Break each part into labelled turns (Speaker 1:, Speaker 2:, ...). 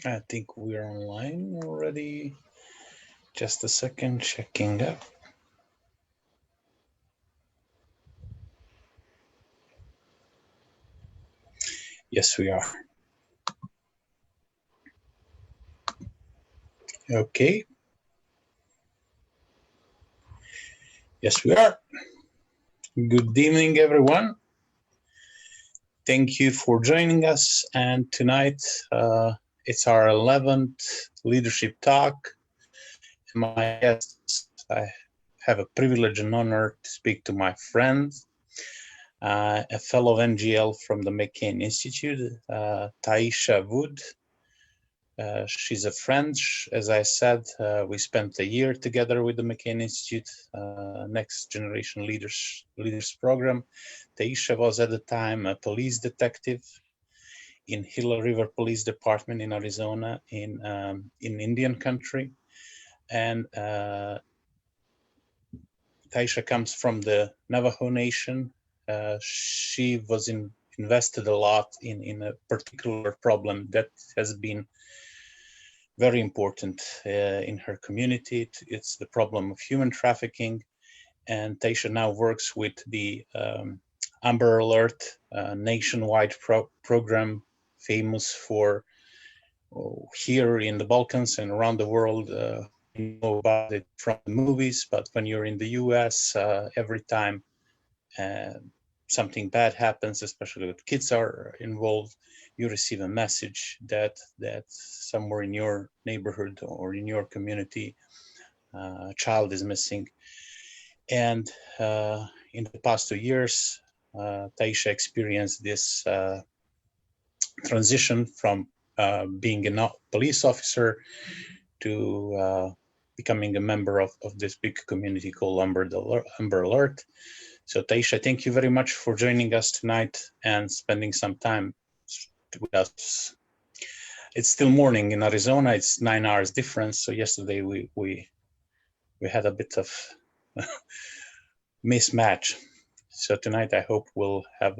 Speaker 1: I think we're online already. Just a second, checking up. Yes, we are. Okay. Yes, we are. Good evening, everyone. Thank you for joining us. And tonight, it's our 11th leadership talk. My guest, I have a privilege and honor to speak to my friend, a fellow NGL from the McCain Institute, Tyesha M. She's a friend. As I said, we spent a year together with the McCain Institute Next Generation Leaders Program. Tyesha was at the time a police detective in Gila River Police Department in Arizona in Indian country. And Tyesha comes from the Navajo Nation. She was invested a lot in a particular problem that has been very important in her community. It's the problem of human trafficking. And Tyesha now works with the Amber Alert nationwide program, famous for here in the Balkans and around the world. We know about it from the movies, but when you're in the US, every time something bad happens, especially when kids are involved, you receive a message that somewhere in your neighborhood or in your community, a child is missing. And in the past 2 years, Tyesha experienced this transition from being a police officer to becoming a member of this big community called Amber Alert. So Tyesha, thank you very much for joining us tonight and spending some time with us. It's still morning in Arizona. It's 9 hours difference. So yesterday we had a bit of mismatch. So tonight I hope we'll have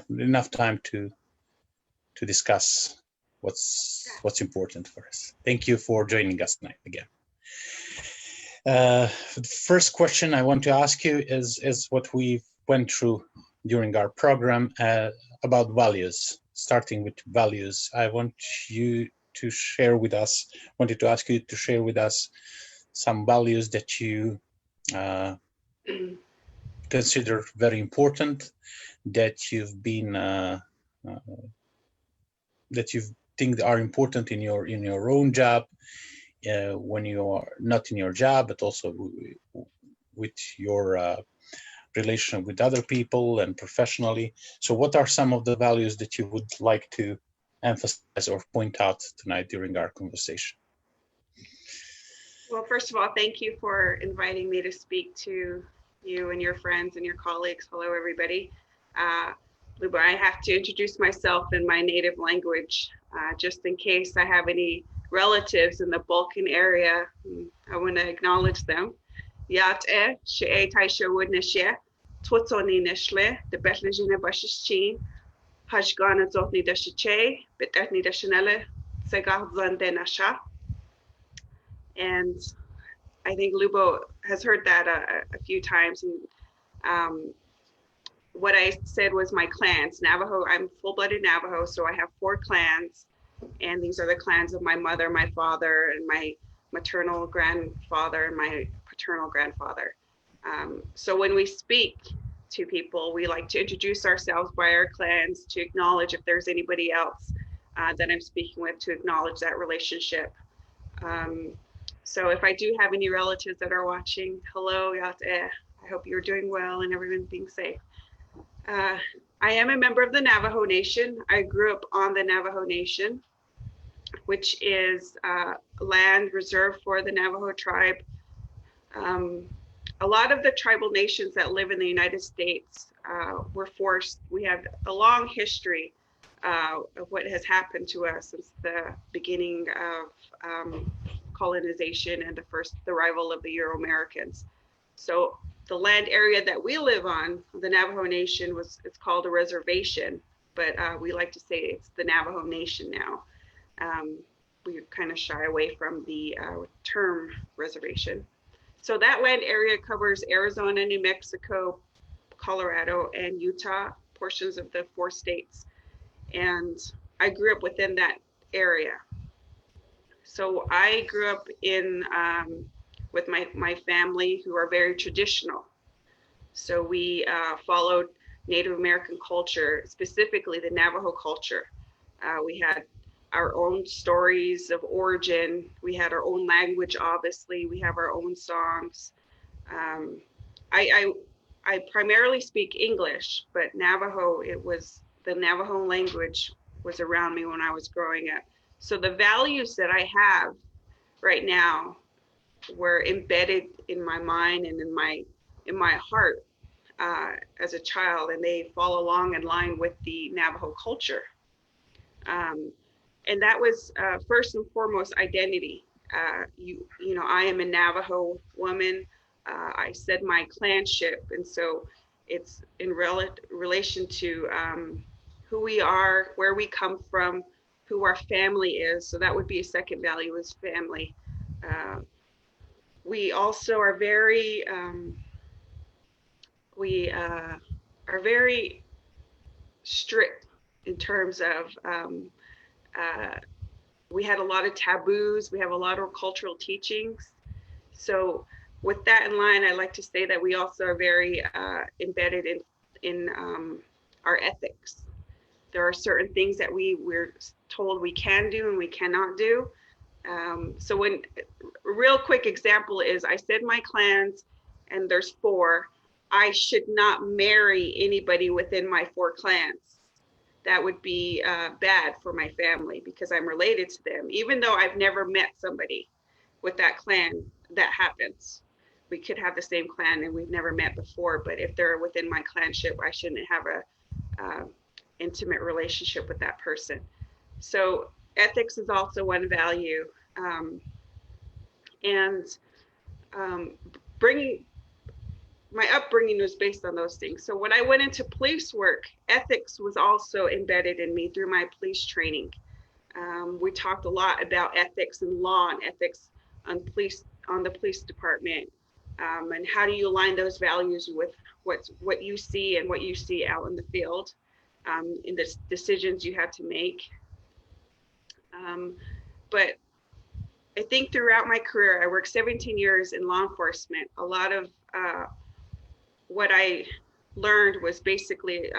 Speaker 1: enough time to discuss what's important for us. Thank you for joining us tonight again. The first question I want to ask you is what we went through during our program about values. Starting with values, I wanted to share with us some values that you consider very important, that you've been that you think are important in your own job, when you are not in your job, but also with your relation with other people and professionally. So what are some of the values that you would like to emphasize or point out tonight during our conversation?
Speaker 2: Well, first of all, thank you for inviting me to speak to you and your friends and your colleagues. Hello, everybody. Luba, I have to introduce myself in my native language, just in case I have any relatives in the Balkan area. I want to acknowledge them. Yat-e, she'e Tyesha Woodnishye, Twotsoni Nishle, the Betlejina Bashichin, Hajgana Zotni Dashiche, Betetni Dashinele, Segah Zande Nasha. And I think Lubo has heard that a few times. And what I said was my clans. Navajo, I'm full-blooded Navajo, so I have 4 clans. And these are the clans of my mother, my father, and my maternal grandfather, and my paternal grandfather. So when we speak to people, we like to introduce ourselves by our clans, to acknowledge if there's anybody else that I'm speaking with, to acknowledge that relationship. So if I do have any relatives that are watching, hello, Yat-e. I hope you're doing well and everyone's being safe. I am a member of the Navajo Nation. I grew up on the Navajo Nation, which is land reserved for the Navajo tribe. A lot of the tribal nations that live in the United States were forced. We have a long history of what has happened to us since the beginning of colonization and the first arrival of the Euro-Americans. So the land area that we live on, the Navajo Nation, it's called a reservation, but we like to say it's the Navajo Nation now. We kind of shy away from the term reservation. So that land area covers Arizona, New Mexico, Colorado, and Utah, portions of the 4 states. And I grew up within that area. So I grew up in with my family, who are very traditional. So we followed Native American culture, specifically the Navajo culture. We had our own stories of origin. We had our own language, obviously. We have our own songs. Um, I primarily speak English, but Navajo, the Navajo language was around me when I was growing up. So the values that I have right now were embedded in my mind and in my heart as a child, and they fall along in line with the Navajo culture. Um, and that was first and foremost identity. You know, I am a Navajo woman. I said my clanship, and so it's in relation to who we are, where we come from, who our family is. So that would be a second value, is family. Uh, we also are very we are very strict in terms of uh, we had a lot of taboos. We have a lot of cultural teachings. So with that in line, I like to say that we also are very embedded in our ethics. There are certain things that we're told we can do and we cannot do. So when a real quick example is, I said my clans, and there's 4. I should not marry anybody within my 4 clans. That would be bad for my family because I'm related to them. Even though I've never met somebody with that clan, that happens. We could have the same clan and we've never met before, but if they're within my clanship, I shouldn't have a intimate relationship with that person. So ethics is also one value. And bringing my upbringing was based on those things. So when I went into police work, ethics was also embedded in me through my police training. We talked a lot about ethics and law and ethics on the police department, and how do you align those values with what you see and what you see out in the field, in the decisions you have to make. But I think throughout my career, I worked 17 years in law enforcement. A lot of what I learned was basically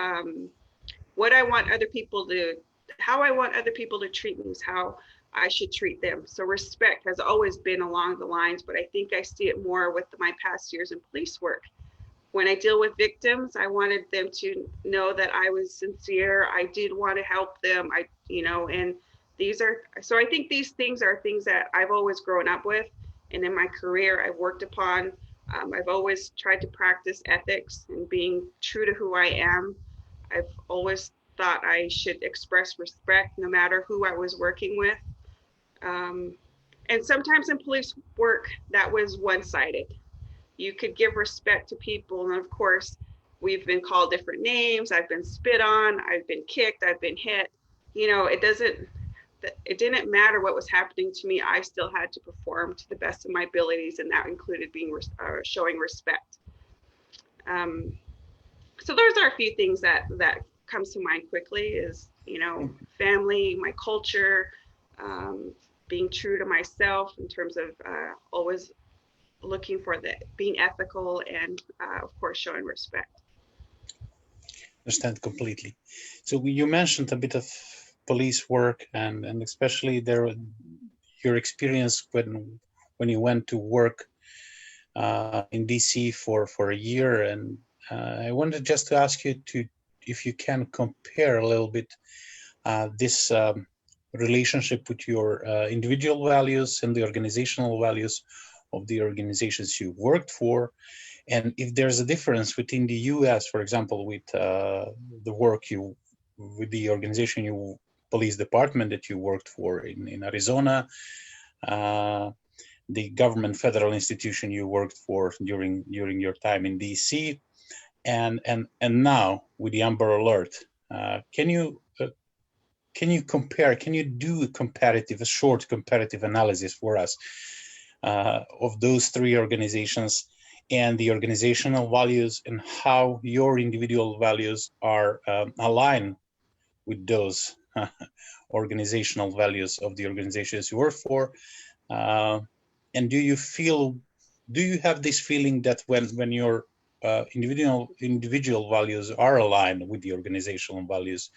Speaker 2: what I want other people to, how I want other people to treat me is how I should treat them. So respect has always been along the lines, but I think I see it more with my past years in police work. When I deal with victims, I wanted them to know that I was sincere. I did want to help them. And so I think these things are things that I've always grown up with. And in my career, I've worked upon. I've always tried to practice ethics and being true to who I am. I've always thought I should express respect no matter who I was working with. And sometimes in police work, that was one-sided. You could give respect to people, and of course, we've been called different names. I've been spit on, I've been kicked, I've been hit. It didn't matter what was happening to me. I still had to perform to the best of my abilities, and that included showing respect. So those are a few things that comes to mind quickly is, family, my culture, being true to myself in terms of always looking for being ethical and of course showing respect.
Speaker 1: Understand completely. So you mentioned a bit of police work and especially your experience when you went to work in DC for a year, and I wanted just to ask you if you can compare a little bit this relationship with your individual values and the organizational values of the organizations you worked for, and if there's a difference within the US, for example, with the work with the organization police department that you worked for in Arizona, the government federal institution you worked for during your time in DC, and now with the Amber Alert. Can you can you compare, can you do a short comparative analysis for us of those three organizations and the organizational values and how your individual values are aligned with those organizational values of the organizations you work for? And do you have this feeling that when your individual values are aligned with the organizational values,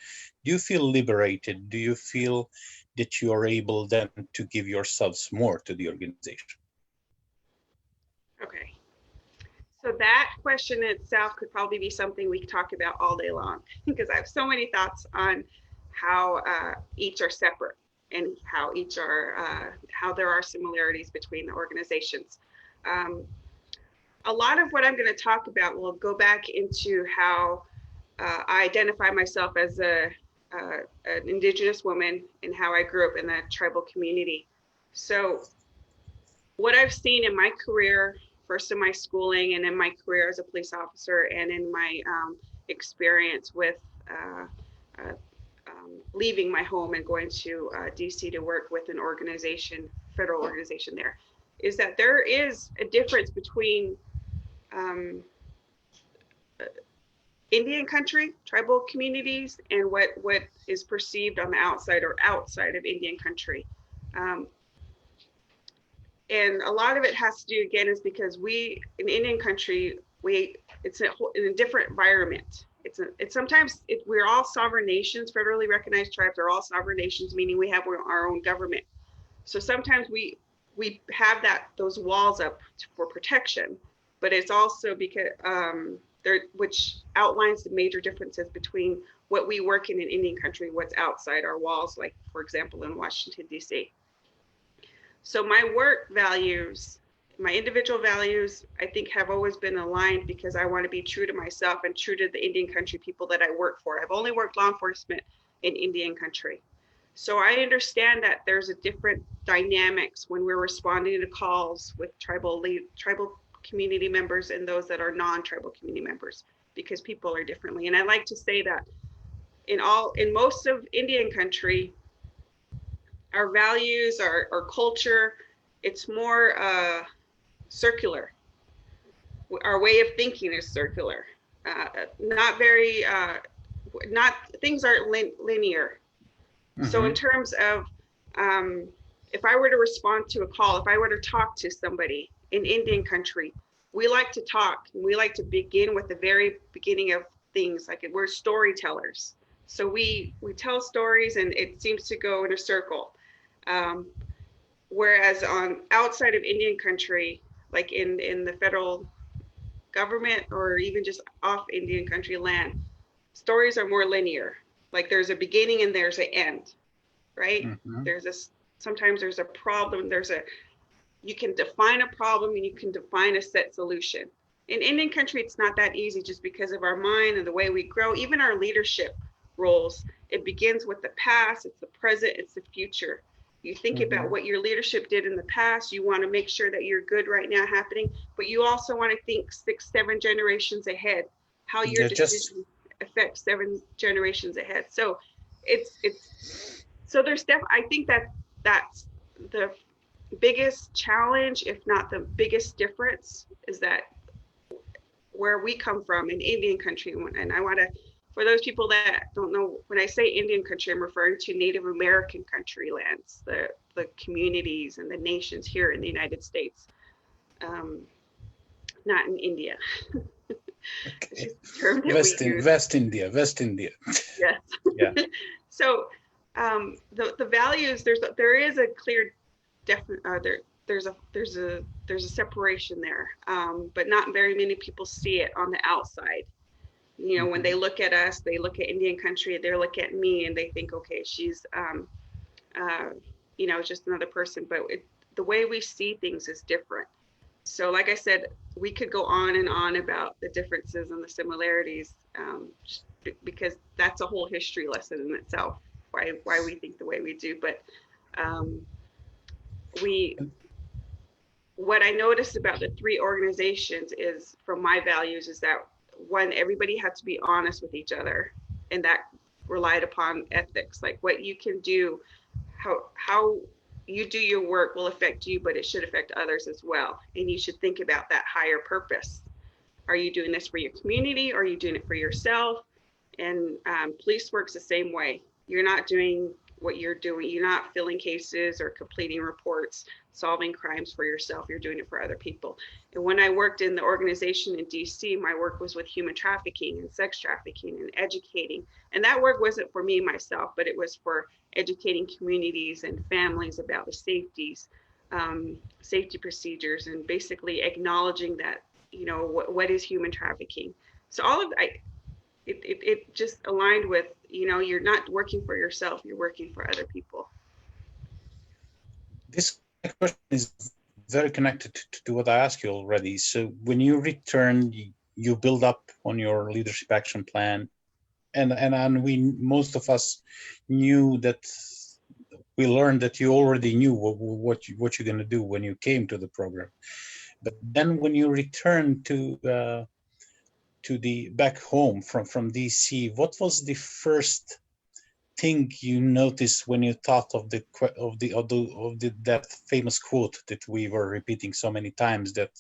Speaker 1: do you feel liberated? Do you feel that you are able then to give yourselves more to the organization?
Speaker 2: Okay. So that question itself could probably be something we could talk about all day long because I have so many thoughts on how each are separate and how each are how there are similarities between the organizations. A lot of what I'm going to talk about will go back into how I identify myself as an Indigenous woman and how I grew up in the tribal community. So what I've seen in my career, first in my schooling and in my career as a police officer and in my experience with leaving my home and going to DC to work with an organization, federal organization there, is that there is a difference between Indian country, tribal communities, and what is perceived on the outside or outside of Indian country. And a lot of it has to do, again, is because we, in Indian country, it's in a different environment. We're all sovereign nations, federally recognized tribes are all sovereign nations, meaning we have our own government. So sometimes we have those walls up for protection, but it's also because which outlines the major differences between what we work in Indian country, what's outside our walls, like for example in Washington D.C. So my work values, my individual values, I think have always been aligned because I want to be true to myself and true to the Indian country people that I work for. I've only worked law enforcement in Indian country. So I understand that there's a different dynamics when we're responding to calls with tribal community members and those that are non-tribal community members, because people are differently. And I like to say that in most of Indian country, our values, our culture, it's more circular. Our way of thinking is circular. Things aren't linear. Mm-hmm. So in terms of, if I were to respond to a call, if I were to talk to somebody in Indian country, we like to talk and we like to begin with the very beginning of things. Like we're storytellers. So we tell stories and it seems to go in a circle. Whereas outside of Indian country, like in the federal government or even just off Indian country land, stories are more linear. Like there's a beginning and there's an end, right? Mm-hmm. Sometimes there's a problem. You can define a problem and you can define a set solution. In Indian country, it's not that easy just because of our mind and the way we grow, even our leadership roles. It begins with the past, it's the present, it's the future. You think mm-hmm. about what your leadership did in the past. You want to make sure that you're good right now happening, but you also want to think 6-7 generations ahead, how your decision affects 7 generations ahead. So I think that's the biggest challenge, if not the biggest difference, is that where we come from in Indian country. And I want to, for those people that don't know, when I say Indian country, I'm referring to Native American country lands, the communities and the nations here in the United States, not in India.
Speaker 1: Okay. West India.
Speaker 2: Yes. Yeah. So the values, there is a clear there's a separation there, but not very many people see it on the outside. You know, mm-hmm. when they look at us, they look at Indian country, they look at me and they think, okay, she's just another person. But the way we see things is different. So like I said, we could go on and on about the differences and the similarities, because that's a whole history lesson in itself, why we think the way we do. But what I noticed about the 3 organizations is, from my values, is that one, everybody had to be honest with each other, and that relied upon ethics, like what you can do, how you do your work will affect you, but it should affect others as well. And you should think about that higher purpose. Are you doing this for your community? Or are you doing it for yourself? And police works the same way. You're not doing what you're doing. You're not filling cases or completing reports, solving crimes for yourself. You're doing it for other people. And when I worked in the organization in DC, my work was with human trafficking and sex trafficking and educating. And that work wasn't for me myself, but it was for educating communities and families about the safety procedures, and basically acknowledging that, you know, what is human trafficking. So all of it just aligned with, you know, you're not working for yourself, you're working for other people.
Speaker 1: This question is very connected to what I asked you already. So when you return, you build up on your leadership action plan, and most of us knew that. We learned that you already knew what you're going to do when you came to the program. But then when you return to the back home from DC, what was the first thing you noticed when you thought of that famous quote that we were repeating so many times, that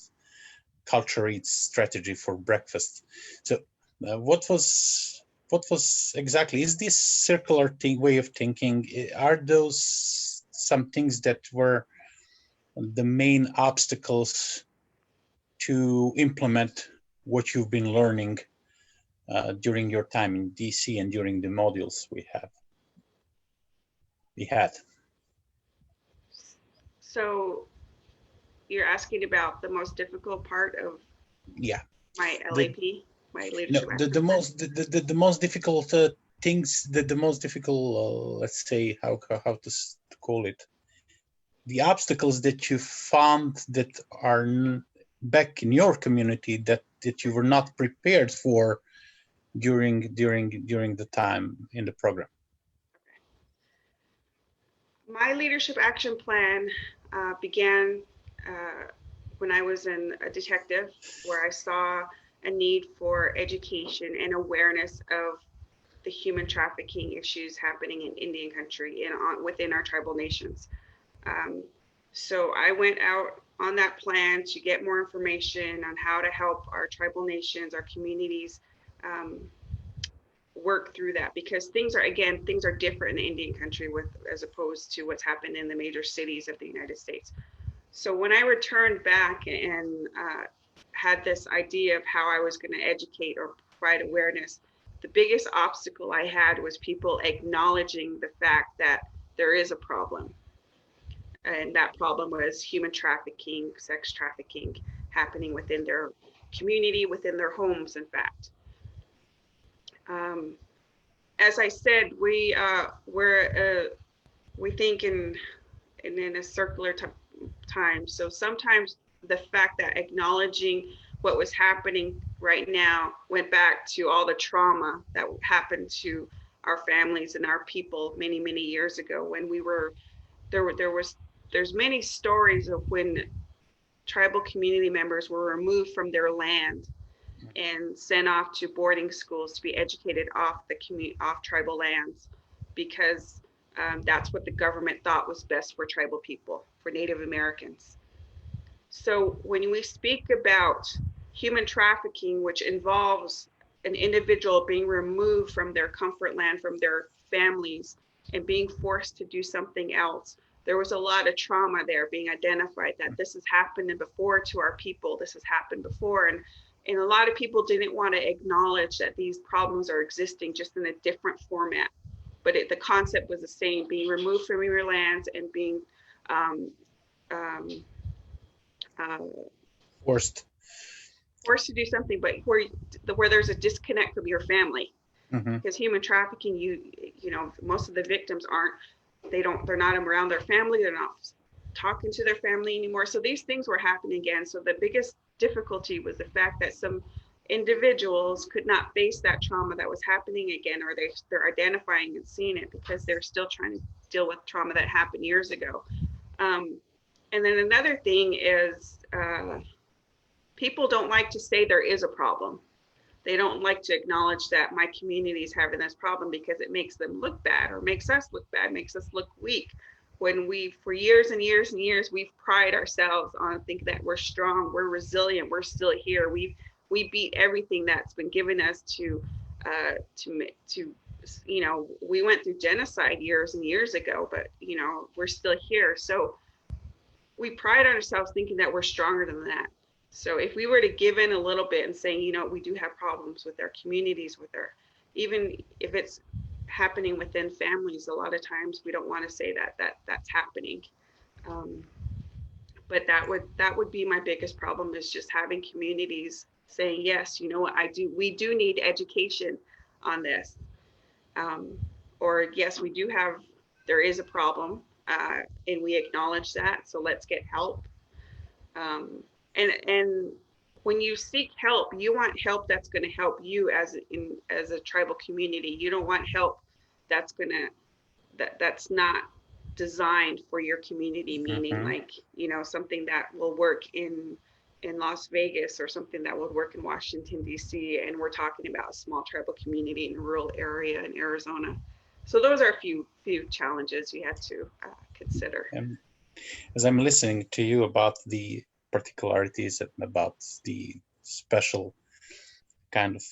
Speaker 1: culture eats strategy for breakfast? So what was exactly, is this circular way of thinking? Are those some things that were the main obstacles to implement what you've been learning during your time in DC and during the modules we had?
Speaker 2: So you're asking about the most difficult part of my LAP, my leadership.
Speaker 1: The most difficult things, the most difficult, let's say, how to call it, the obstacles that you found that are back in your community that you were not prepared for during the time in the program.
Speaker 2: My leadership action plan began when I was a detective, where I saw a need for education and awareness of the human trafficking issues happening in Indian country and within our tribal nations. So I went out on that plan to get more information on how to help our tribal nations, our communities, work through that, because things are different in Indian country as opposed to what's happened in the major cities of the United States. So when I returned back and had this idea of how I was going to educate or provide awareness, the biggest obstacle I had was people acknowledging the fact that there is a problem. And that problem was human trafficking, sex trafficking happening within their community, within their homes, in fact. As I said, we think in a circular time. So sometimes the fact that acknowledging what was happening right now went back to all the trauma that happened to our families and our people many, many years ago, when there's many stories of when tribal community members were removed from their land and sent off to boarding schools to be educated off tribal lands, because that's what the government thought was best for tribal people, for Native Americans. So when we speak about human trafficking, which involves an individual being removed from their comfort land, from their families, and being forced to do something else, there was a lot of trauma there being identified, that this has happened before to our people, this has happened before. And a lot of people didn't want to acknowledge that these problems are existing, just in a different format. But the concept was the same: being removed from your lands and being
Speaker 1: forced
Speaker 2: to do something, but where there's a disconnect from your family.
Speaker 1: Mm-hmm.
Speaker 2: Because human trafficking, you know, most of the victims they're not around their family, they're not talking to their family anymore. So these things were happening again. So the biggest difficulty was the fact that some individuals could not face that trauma that was happening again, or they're identifying and seeing it because they're still trying to deal with trauma that happened years ago. And then another thing is people don't like to say there is a problem. they don't like to acknowledge that my community is having this problem because it makes them look bad, or makes us look bad, makes us look weak. When we, for years and years and years, we've prided ourselves on thinking that we're strong, we're resilient, we're still here. We beat everything that's been given us to, you know, we went through genocide years and years ago, but you know, we're still here. So we pride ourselves thinking that we're stronger than that. So if we were to give in a little bit and saying, you know, we do have problems with our communities, with our, even if it's happening within families, a lot of times we don't want to say that that's happening. Um, but that would be my biggest problem, is just having communities saying, yes, you know what, we do need education on this. Um, or yes, we do have, there is a problem, and we acknowledge that, so let's get help. And when you seek help, you want help that's going to help you as a tribal community. You don't want help that's that's not designed for your community, meaning like, you know, something that will work in Las Vegas, or something that would work in Washington, D.C. And we're talking about a small tribal community in a rural area in Arizona. So those are a few challenges you have to consider.
Speaker 1: And as I'm listening to you about the particularities and about the special kind of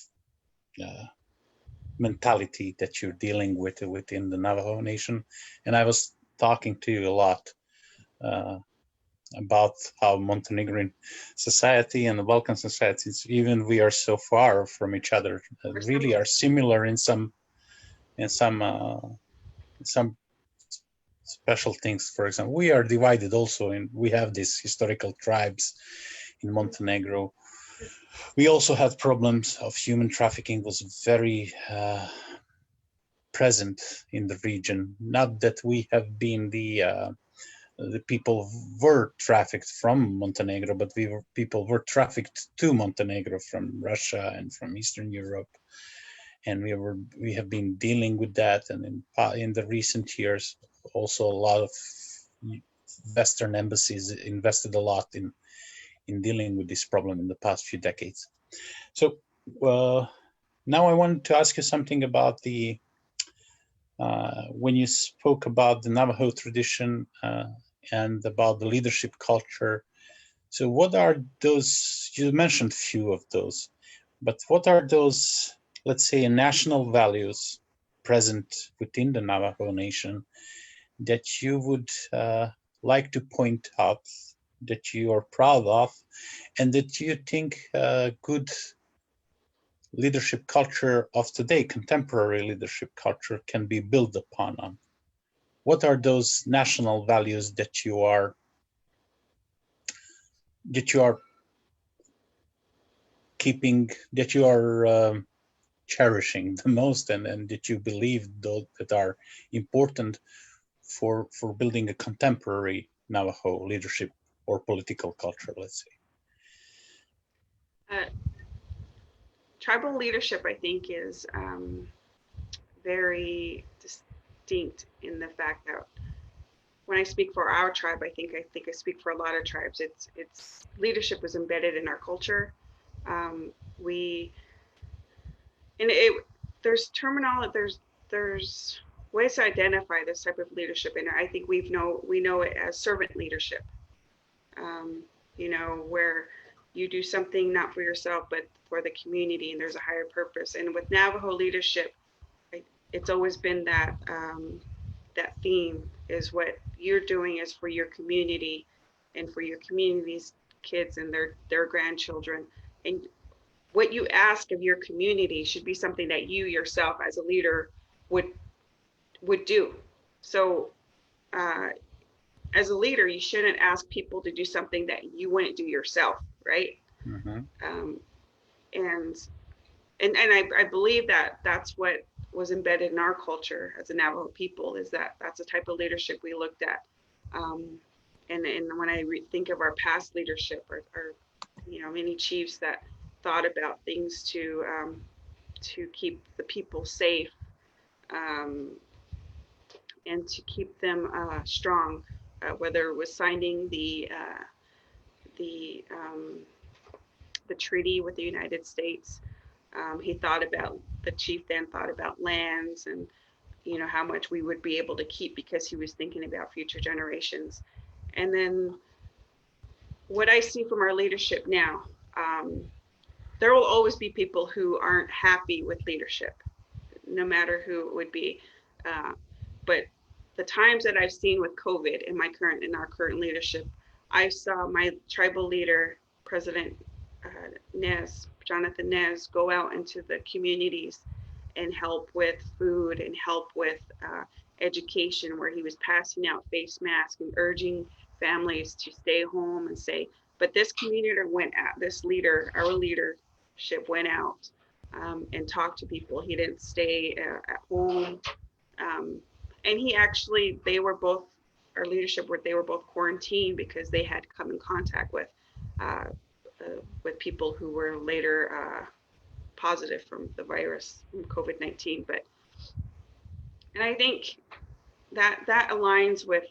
Speaker 1: mentality that you're dealing with within the Navajo Nation, and I was talking to you a lot about how Montenegrin society and the Balkan societies, even we are so far from each other, really are similar in some special things. For example, we are divided also, and we have these historical tribes in Montenegro. We also had problems of human trafficking, was very present in the region. Not that we have been the people were trafficked from Montenegro, but people were trafficked to Montenegro from Russia and from Eastern Europe, and we have been dealing with that. And in the recent years, also a lot of Western embassies invested a lot in dealing with this problem in the past few decades. So now I wanted to ask you something about the when you spoke about the Navajo tradition and about the leadership culture. So what are those, you mentioned a few of those, but what are those, let's say, national values present within the Navajo Nation that you would like to point out, that you are proud of, and that you think good leadership culture of today, contemporary leadership culture, can be built upon on? What are those national values that you are keeping, that you are cherishing the most, and that you believe that are important for building a contemporary Navajo leadership or political culture, let's say?
Speaker 2: Tribal leadership, I think, is very distinct in the fact that when I speak for our tribe, I think I speak for a lot of tribes. It's leadership is embedded in our culture. There's terminology, there's ways to identify this type of leadership, and I think we know it as servant leadership. You know, where you do something not for yourself but for the community, and there's a higher purpose. And with Navajo leadership, it's always been that that theme is what you're doing is for your community and for your community's kids and their grandchildren. And what you ask of your community should be something that you yourself as a leader would do. So as a leader, you shouldn't ask people to do something that you wouldn't do yourself, right? And I believe that that's what was embedded in our culture as a Navajo people, is that's the type of leadership we looked at. And when I think of our past leadership, or you know, many chiefs that thought about things to keep the people safe, and to keep them strong, whether it was signing the treaty with the United States, He thought about, the chief then thought about lands and, how much we would be able to keep because he was thinking about future generations. And then what I see from our leadership now, there will always be people who aren't happy with leadership, no matter who it would be. But the times that I've seen with COVID in our current leadership, I saw my tribal leader, President Jonathan Nez, go out into the communities and help with food and help with education, where he was passing out face masks and urging families to stay home and say, but this community went out, our leadership went out and talked to people. He didn't stay at home. And he actually, our leadership, they were both quarantined because they had come in contact uh, with people who were later positive from the virus, from COVID-19. And I think that aligns with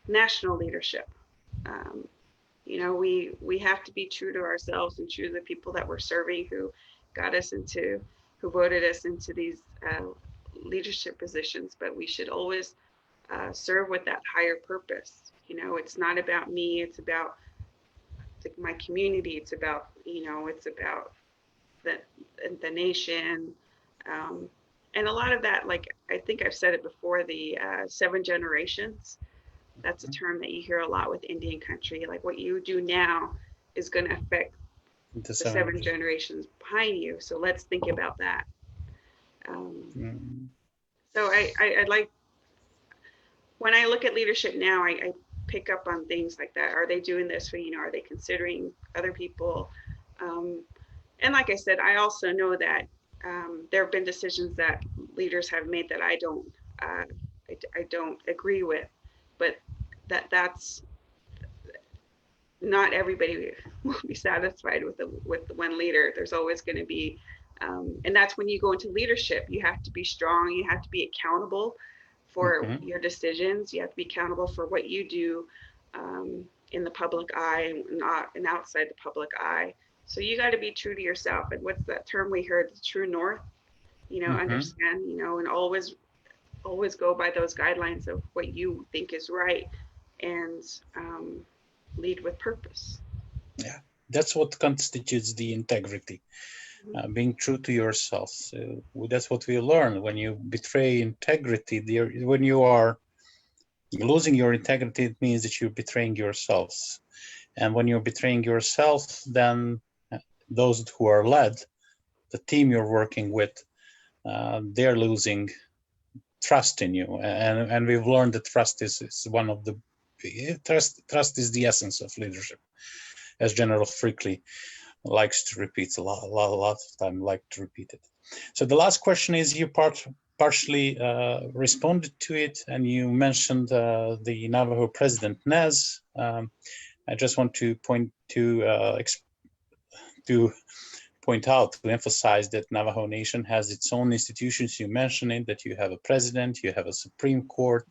Speaker 2: national leadership. Um, we have to be true to ourselves and true to the people that we're serving, who voted us into these leadership positions. But we should always serve with that higher purpose. It's not about me. It's about my community. It's about the nation. And a lot of that, like, I think I've said it before, the 7 generations. That's a term that you hear a lot with Indian country. Like, what you do now is going to affect the 7 generations behind you. So let's think about that. So I like, when I look at leadership now, I pick up on things like that. Are they doing this for, are they considering other people? And like I said, I also know that there have been decisions that leaders have made that I don't agree with, but that's not everybody will be satisfied with the one leader. There's always going to be, and that's when you go into leadership. You have to be strong. You have to be accountable for your decisions. You have to be accountable for what you do in the public eye and outside the public eye. So you got to be true to yourself. And what's that term we heard? The true north. Understand. And always go by those guidelines of what you think is right, and lead with purpose.
Speaker 1: Yeah, that's what constitutes the integrity. Being true to yourself. So that's what we learn. When you betray integrity, when you are losing your integrity, it means that you're betraying yourselves. And when you're betraying yourself, then those who are led, the team you're working with, they're losing trust in you. And we've learned that trust is one of the trust is the essence of leadership, as General Frickley likes to repeat a lot of time, it. So the last question is, you partially responded to it, and you mentioned the Navajo President Nez. I just want to emphasize that Navajo Nation has its own institutions. You mentioned it, that you have a president, you have a Supreme Court,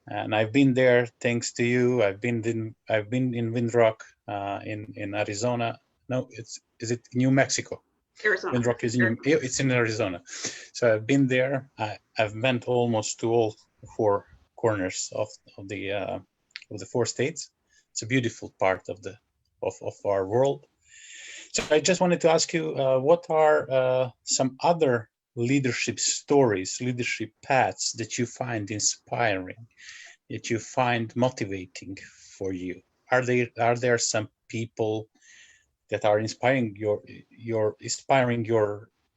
Speaker 1: and I've been there thanks to you. I've been in Windrock, in Arizona. No, is it New Mexico?
Speaker 2: Arizona.
Speaker 1: Windrock is it's in Arizona. So I've been there. I've been almost to all 4 corners of the 4 states. It's a beautiful part of our world. So I just wanted to ask you, what are some other leadership stories, leadership paths that you find inspiring, that you find motivating for you? Are there some people that are inspiring your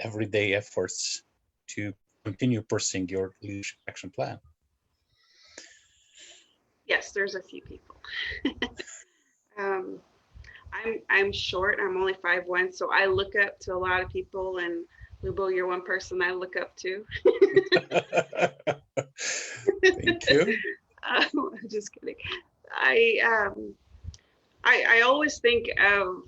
Speaker 1: everyday efforts to continue pursuing your leadership action plan?
Speaker 2: Yes, there's a few people. I'm short. I'm only 5'1", so I look up to a lot of people. And Lubo, you're one person I look up to.
Speaker 1: Thank you.
Speaker 2: I'm just kidding. I always think of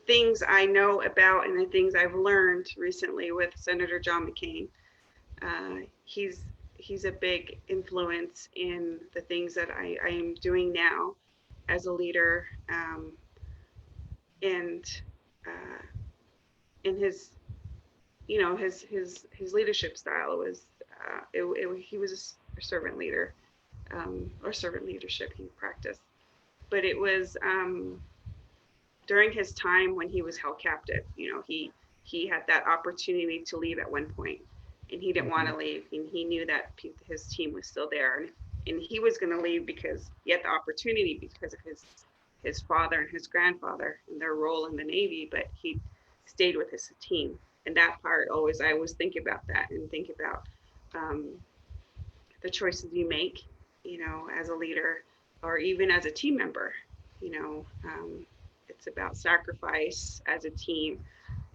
Speaker 2: things I know about and the things I've learned recently with Senator John McCain. He's a big influence in the things that I am doing now as a leader. And in his, you know, his leadership style was, he was a servant leader, or servant leadership he practiced. But it was during his time when he was held captive. You know, he had that opportunity to leave at one point, and he didn't want to leave, and he knew that his team was still there, and he was going to leave because he had the opportunity because of his father and his grandfather and their role in the Navy, but he stayed with his team. And that part I always think about that, and think about the choices you make, you know, as a leader or even as a team member. You know, it's about sacrifice as a team,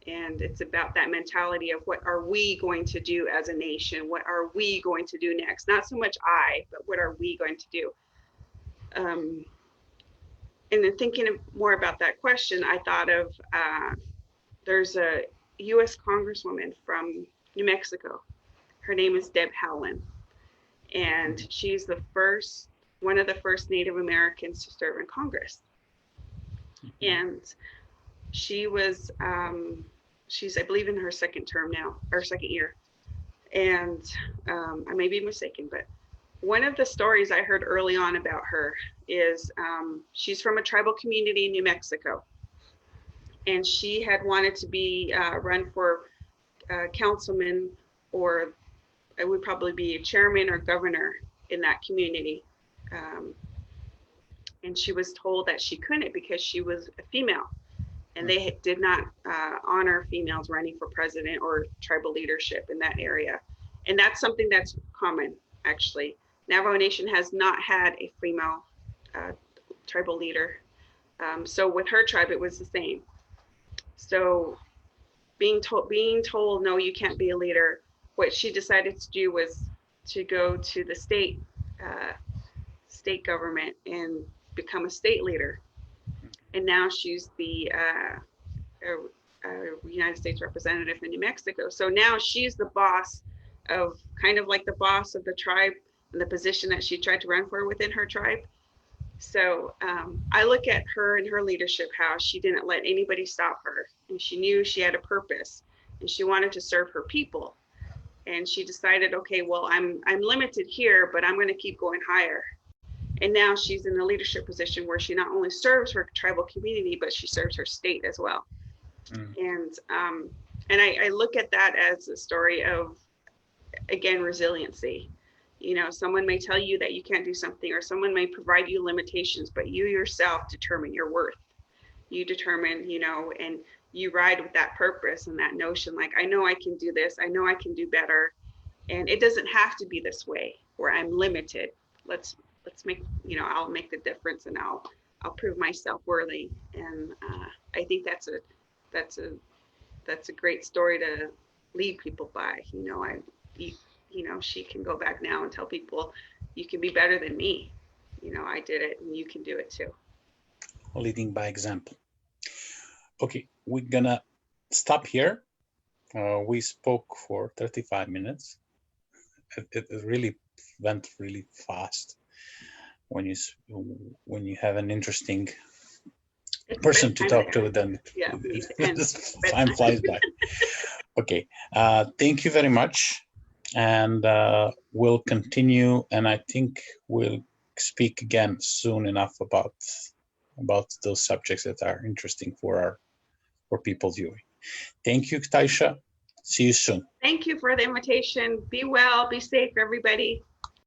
Speaker 2: and it's about that mentality of what are we going to do as a nation? What are we going to do next? Not so much I, but what are we going to do? And then thinking more about that question, I thought of there's a U.S. Congresswoman from New Mexico. Her name is Deb Howland, and she's one of the first Native Americans to serve in Congress. And she was, she's, I believe, in her second term now, or second year. And I may be mistaken, but one of the stories I heard early on about her is she's from a tribal community in New Mexico. And she had wanted to be run for councilman, or it would probably be a chairman or governor in that community. And she was told that she couldn't because she was a female. And they did not honor females running for president or tribal leadership in that area. And that's something that's common, actually. Navajo Nation has not had a female tribal leader. So with her tribe, it was the same. So being told, no, you can't be a leader, what she decided to do was to go to the state government and become a state leader. And now she's the United States representative in New Mexico. So now she's the boss of, kind of like the boss of the tribe, and the position that she tried to run for within her tribe. So I look at her and her leadership, how she didn't let anybody stop her, and she knew she had a purpose, and she wanted to serve her people. And she decided, okay, well, I'm limited here, but I'm going to keep going higher. And now she's in a leadership position where she not only serves her tribal community, but she serves her state as well. And I look at that as a story of, again, resiliency. You know, someone may tell you that you can't do something, or someone may provide you limitations, but you yourself determine your worth. You determine, you know, and you ride with that purpose and that notion, like, I know I can do this, I know I can do better. And it doesn't have to be this way where I'm limited. Let's make, you know, I'll make the difference, and I'll prove myself worthy. And I think that's a great story to lead people by. You know, you know, she can go back now and tell people, you can be better than me. You know, I did it, and you can do it too.
Speaker 1: Leading by example. Okay, we're gonna stop here. We spoke for 35 minutes. It really went really fast when you have an interesting person to talk to. Then time flies by. Okay, thank you very much. And we'll continue, and I think we'll speak again soon enough about those subjects that are interesting for people viewing. Thank you, Tyesha. See you soon.
Speaker 2: Thank you for the invitation. Be well, be safe, everybody.